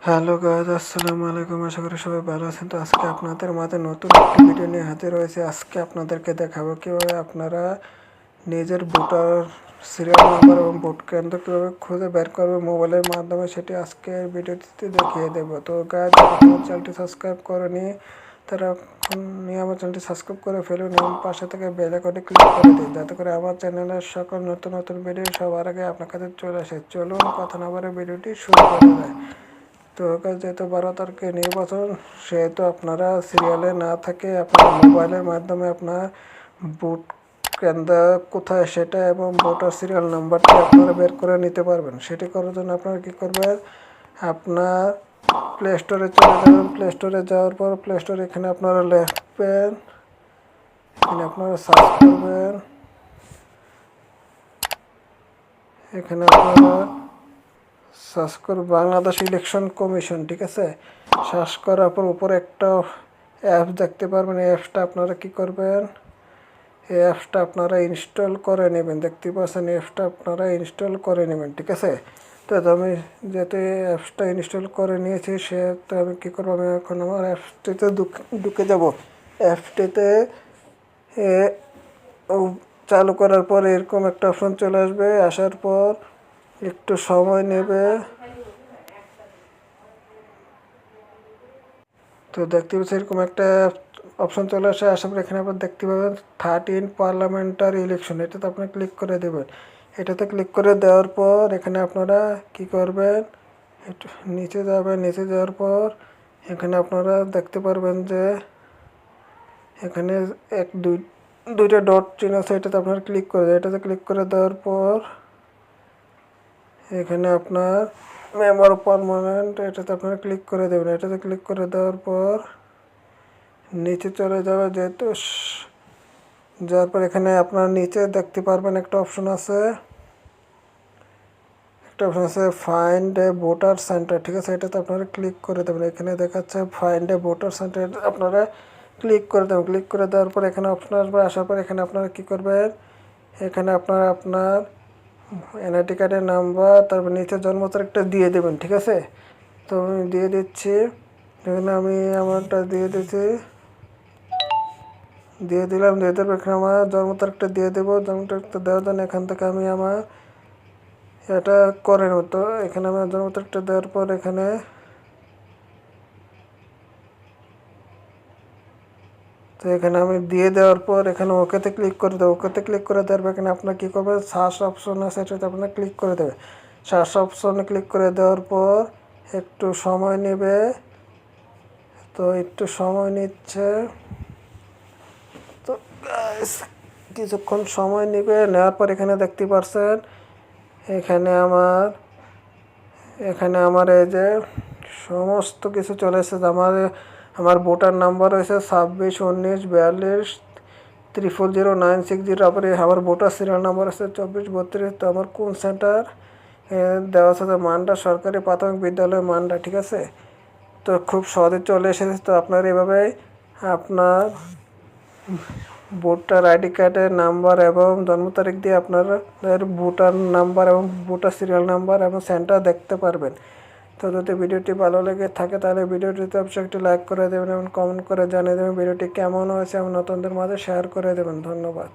Hello guys, আসসালামু আলাইকুম। আশা করি সবাই ভালো আছেন। তো আজকে আপনাদের মাঝে নতুন একটি ভিডিও নিয়ে হাজির হয়েছে। আজকে আপনাদেরকে দেখাবো কীভাবে আপনারা নিজের ভোটার সিরিয়াল নাম্বার এবং ভোট কেন্দ্র কীভাবে খুঁজে বের করবে মোবাইলের মাধ্যমে, সেটি আজকে ভিডিওটিতে দেখিয়ে দেবো। তো গাইজ, আমার চ্যানেলটি সাবস্ক্রাইব করেনি তারা নিয়ে আমার চ্যানেলটি সাবস্ক্রাইব করে ফেলুন এবং পাশে থেকে বেল আইকনে ক্লিক করে দিন, যাতে করে আমার চ্যানেলের সকল নতুন নতুন ভিডিও সবার আগে আপনার কাছে চলে আসে। চলুন কথা না বলে ভিডিওটি শুরু করা যায়। তো যেহেতু 12 তারিখে নির্বাচন, সেহেতু আপনারা সিরিয়ালে না থাকে আপনার মোবাইলের মাধ্যমে আপনার ভোট কেন্দ্র কোথায় সেটা এবং ভোটার সিরিয়াল নাম্বারটি আপনারা বের করে নিতে পারবেন। সেটি করার জন্য আপনারা কী করবেন, আপনার প্লে স্টোরে চলে যাবেন। প্লে স্টোরে যাওয়ার পর প্লে স্টোরে এখানে আপনারা লিখবেন, এখানে আপনারা সার্চ করবেন, এখানে আপনারা সার্চ করুন বাংলাদেশ ইলেকশন কমিশন। ঠিক আছে, সার্চ করার পর উপরে একটা অ্যাপস দেখতে পারবেন। এই অ্যাপসটা আপনারা কী করবেন, এই অ্যাপসটা আপনারা ইনস্টল করে নেবেন। দেখতে পাচ্ছেন, এই অ্যাপসটা আপনারা ইনস্টল করে নেবেন। ঠিক আছে, তো আমি যেহেতু এই অ্যাপসটা ইনস্টল করে নিয়েছি, সেহেতু আমি কী করবো, আমি এখন আমার অ্যাপসটিতে ঢুকে যাব। অ্যাপসটিতে চালু করার পর এরকম একটা অপশন চলে আসবে। আসার পর একটু সময় নেবে। তো দেখতে পাচ্ছি এরকম একটা অপশন চলে আসে। আসার পর এখানে আপনার দেখতে পাবেন 13 পার্লামেন্টারি ইলেকশন, এটাতে আপনি ক্লিক করে দেবেন। এটাতে ক্লিক করে দেওয়ার পর এখানে আপনারা কি করবেন, একটু নিচে যাবেন। নিচে যাওয়ার পর এখানে আপনারা দেখতে পারবেন যে এখানে দুইটা ডট চিহ্ন আছে, এটাতে আপনারা ক্লিক করে দেবেন। এটাতে ক্লিক করে দেওয়ার পর এখানে আপনার মেম্বার পার্মানেন্ট, এটাতে আপনারা ক্লিক করে দেবেন। এটাতে ক্লিক করে দেওয়ার পর নিচে চলে যাবে। যেহেতু যাওয়ার পর এখানে আপনার নিচে দেখতে পারবেন একটা অপশন আছে, ফাইন্ড এ ভোটার সেন্টার। ঠিক আছে, এটাতে আপনারা ক্লিক করে দেবেন। এখানে দেখাচ্ছে ফাইন্ড এ ভোটার সেন্টার, আপনারা ক্লিক করে দেবেন। ক্লিক করে দেওয়ার পর এখানে অপশন আসবে। আসার পর এখানে আপনারা কী করবেন, এখানে আপনারা আপনার এনআইডি কার্ডের নাম্বার, তারপর নিচে জন্ম তারিখটা দিয়ে দেবেন। ঠিক আছে, তো আমি দিয়ে দিচ্ছি। এখানে আমি আমারটা দিয়ে দিচ্ছি, দিয়ে দিলাম। দিয়ে দেবো, এখানে আমার জন্ম তারিখটা দিয়ে দেবো। জন্ম তারিখটা দেওয়ার জন্য এখান থেকে আমি আমার এটা করে নেব। তো এখানে আমার জন্ম তারিখটা দেওয়ার পর এখানে আমি দিয়ে দেওয়ার পর এখানে ওকেতে ক্লিক করে দেবো। ওকেতে ক্লিক করে দেওয়ার পর এখানে আপনার কী করবেন, সার্চ অপশন আছে, এটাতে আপনার ক্লিক করে দেবে। সার্চ অপশনে ক্লিক করে দেওয়ার পর একটু সময় নেবে। তো একটু সময় নিচ্ছে, তো কিছুক্ষণ সময় নেবে। নেওয়ার পর এখানে দেখতে পাচ্ছেন এখানে আমার এই যে সমস্ত কিছু চলে এসেছে। আমার ভোটার নাম্বার হয়েছে 261942000960। তারপরে আমার ভোটার সিরিয়াল নাম্বার আছে 2432। তো আমার কোন সেন্টার দেওয়া আছে, মান্ডা সরকারি প্রাথমিক বিদ্যালয় মান্ডা। ঠিক আছে, তো খুব সহজে চলে এসেছে। তো আপনার এভাবে আপনার ভোটার আইডি কার্ডের নাম্বার এবং জন্ম তারিখ দিয়ে আপনাদের ভোটার নাম্বার এবং ভোটার সিরিয়াল নাম্বার এবং সেন্টার দেখতে পারবেন। তো যদি ভিডিওটি ভালো লেগে থাকে তাহলে ভিডিওটিতে অবশ্যই একটি লাইক করে দেবেন এবং কমেন্ট করে জানিয়ে দেবেন ভিডিওটি কেমন হয়েছে এবং নতুনদের মাঝে শেয়ার করে দেবেন। ধন্যবাদ।